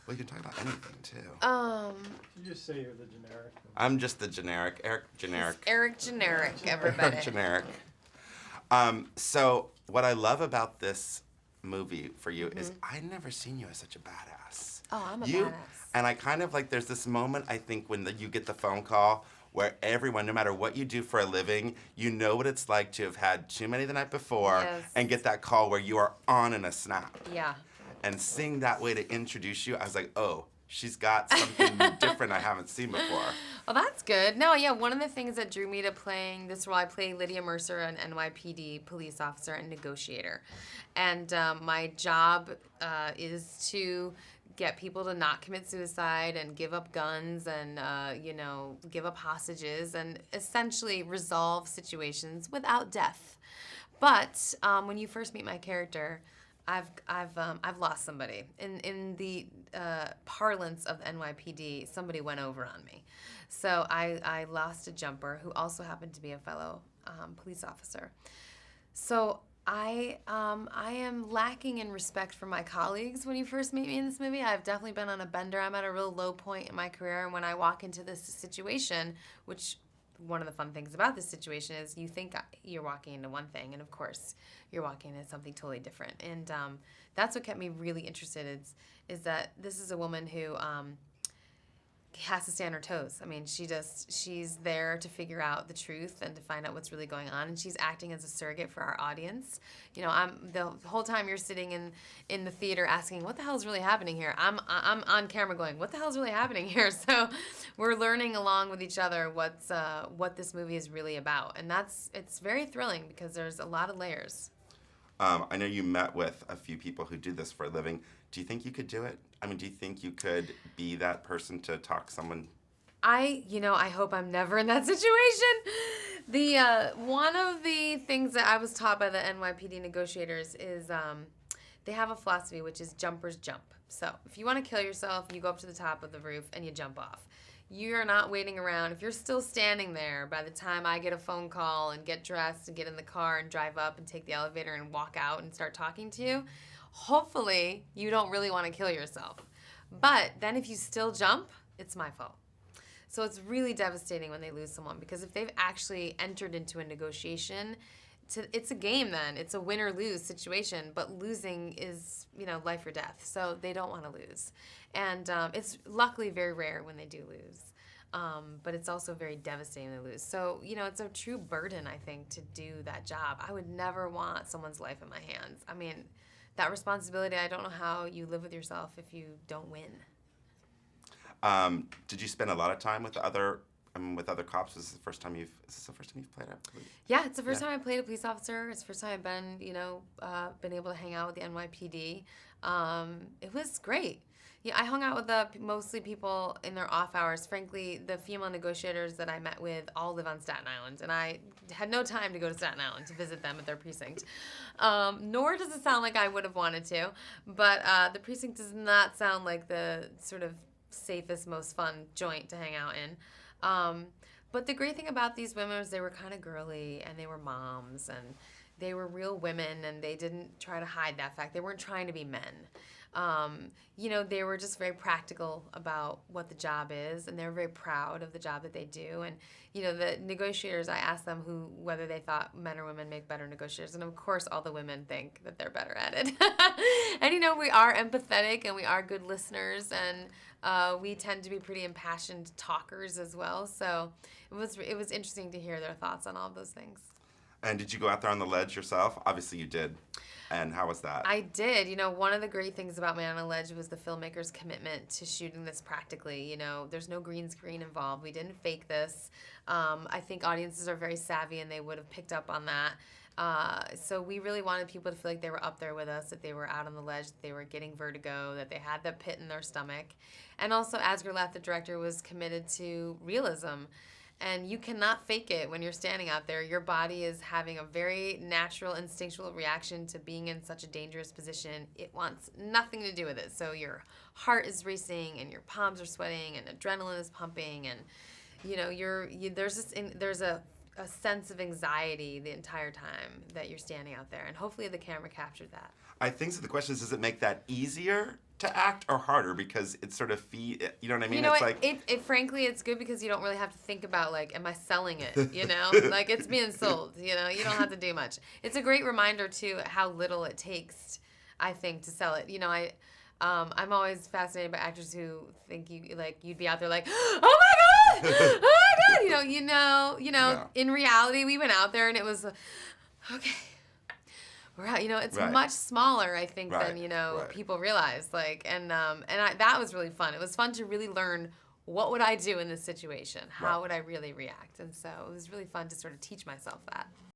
Well, you can talk about anything, too. You just say you're the generic. I'm just the generic. Eric Generic. Eric Generic, everybody. Eric Generic. So what I love about this movie for you is I've never seen you as such a badass. Oh, I'm a badass. And I kind of like, there's this moment, I think, when you get the phone call where everyone, no matter what you do for a living, you know what it's like to have had too many the night before and get that call where you are on in a snap. Yeah. And seeing that way to introduce you, I was like, oh, she's got something different I haven't seen before. Well, that's good. No, yeah, one of the things that drew me to playing this role, I play Lydia Mercer, an NYPD police officer and negotiator. And my job is to get people to not commit suicide and give up guns and, give up hostages and essentially resolve situations without death. But when you first meet my character, I've lost somebody. In the parlance of the NYPD, somebody went over on me. So I lost a jumper who also happened to be a fellow police officer. So I am lacking in respect for my colleagues when you first meet me in this movie. I've definitely been on a bender. I'm at a real low point in my career, and when I walk into this situation, which one of the fun things about this situation is you think you're walking into one thing, and of course you're walking into something totally different. And that's what kept me really interested is that this is a woman who has to stay on her toes. I mean, she's there to figure out the truth and to find out what's really going on, and she's acting as a surrogate for our audience. You know, the whole time you're sitting in the theater asking, what the hell is really happening here? I'm on camera going, what the hell is really happening here? So we're learning along with each other what this movie is really about, and it's very thrilling because there's a lot of layers. I know you met with a few people who do this for a living. Do you think you could do it? I mean, do you think you could be that person to talk someone? I hope I'm never in that situation. One of the things that I was taught by the NYPD negotiators is they have a philosophy, which is jumpers jump. So if you want to kill yourself, you go up to the top of the roof and you jump off. You're not waiting around. If you're still standing there by the time I get a phone call and get dressed and get in the car and drive up and take the elevator and walk out and start talking to you, hopefully you don't really want to kill yourself. But then if you still jump, it's my fault. So it's really devastating when they lose someone, because if they've actually entered into a negotiation, it's a game then. It's a win or lose situation, but losing is, life or death. So they don't want to lose. And it's luckily very rare when they do lose. But it's also very devastating to lose. So, it's a true burden, I think, to do that job. I would never want someone's life in my hands. I mean, that responsibility, I don't know how you live with yourself if you don't win. Did you spend a lot of time with other cops? Is this the first time you've played it? Yeah, it's the first time I played a police officer. It's the first time I've been, been able to hang out with the NYPD. It was great. Yeah, I hung out with mostly people in their off hours. Frankly, the female negotiators that I met with all live on Staten Island, and I had no time to go to Staten Island to visit them at their precinct. Nor does it sound like I would have wanted to, but the precinct does not sound like the sort of safest, most fun joint to hang out in. But the great thing about these women is they were kind of girly, and they were moms, and they were real women, and they didn't try to hide that fact. They weren't trying to be men. They were just very practical about what the job is, and they were very proud of the job that they do. And, the negotiators, I asked them whether they thought men or women make better negotiators. And, of course, all the women think that they're better at it. And, we are empathetic, and we are good listeners, and we tend to be pretty impassioned talkers as well. So it was interesting to hear their thoughts on all of those things. And did you go out there on the ledge yourself? Obviously you did. And how was that? I did. One of the great things about Man on a Ledge was the filmmaker's commitment to shooting this practically. There's no green screen involved. We didn't fake this. I think audiences are very savvy, and they would have picked up on that. So we really wanted people to feel like they were up there with us, that they were out on the ledge, that they were getting vertigo, that they had the pit in their stomach. And also, Asghar Lath, the director, was committed to realism. And you cannot fake it when you're standing out there. Your body is having a very natural, instinctual reaction to being in such a dangerous position. It wants nothing to do with it. So your heart is racing, and your palms are sweating, and adrenaline is pumping, and there's a sense of anxiety the entire time that you're standing out there. And hopefully the camera captured that. I think so. The question is, does it make that easier to act or harder because it's sort of you know what I mean? You know It's what? like It frankly, it's good because you don't really have to think about like, am I selling it? You know, like it's being sold. You know, you don't have to do much. It's a great reminder too how little it takes, I think, to sell it. You know, I'm always fascinated by actors who think you'd be out there like, oh my god, oh my god. Yeah. In reality, we went out there and it was, okay. We're out, it's Right. much smaller, I think, Right, than right. people realize. That was really fun. It was fun to really learn what would I do in this situation, how Right. would I really react, and so it was really fun to sort of teach myself that.